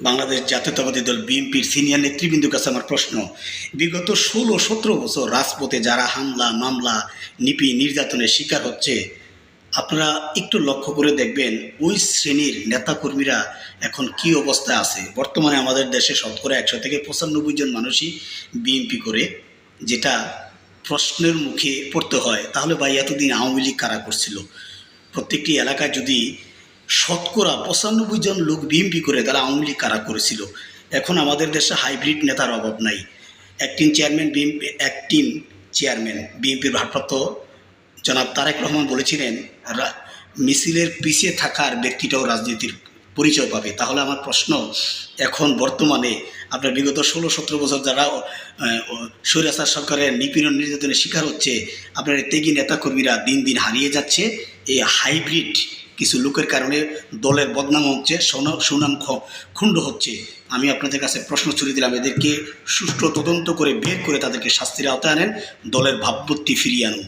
বাংলাদেশ জাতীয়তাবাদী দল বিএনপির সিনিয়র নেতৃবৃন্দের কাছে আমার প্রশ্ন, বিগত 16-17 বছর রাজপথে যারা হামলা মামলা নির্যাতনের শিকার হচ্ছে, আপনারা একটু লক্ষ্য করে দেখবেন ওই শ্রেণীর নেতাকর্মীরা এখন কি অবস্থায় আছে। বর্তমানে আমাদের দেশে শতকরা 100 থেকে 95 জন মানুষই বিএনপি করে, যেটা প্রশ্নের মুখে পড়তে হয় তাহলে ভাই এতদিন আওয়ামী লীগ কারা করছিল। প্রত্যেকটি এলাকায় যদি শতকরা 95 জন লোক বিএনপি করে, তারা আওয়ামী লীগ কারা করেছিল। এখন আমাদের দেশে হাইব্রিড নেতার অভাব নাই। অ্যাক্টিং চেয়ারম্যান বিএনপির ভারপ্রাপ্ত জনাব তারেক রহমান বলেছিলেন মিছিলের পিছিয়ে থাকার ব্যক্তিটাও রাজনীতির পরিচয় পাবে। তাহলে আমার প্রশ্ন, এখন বর্তমানে আপনার বিগত 16-17 বছর যারা স্বৈরাচার সরকারের নিপীড়ন নির্যাতনের শিকার হচ্ছে, আপনার ত্যাগী নেতাকর্মীরা দিন দিন হারিয়ে যাচ্ছে। এই হাইব্রিড কিছু লোকের কারণে দলের বদনাম হচ্ছে, সুনাম ক্ষুণ্ণ হচ্ছে। আমি আপনাদের কাছে প্রশ্ন ছুড়ে দিলাম, এদেরকে সুষ্ঠু তদন্ত করে বের করে তাদেরকে শাস্তির আওতায় আনেন, দলের ভাবমূর্তি ফিরিয়ে আনুন।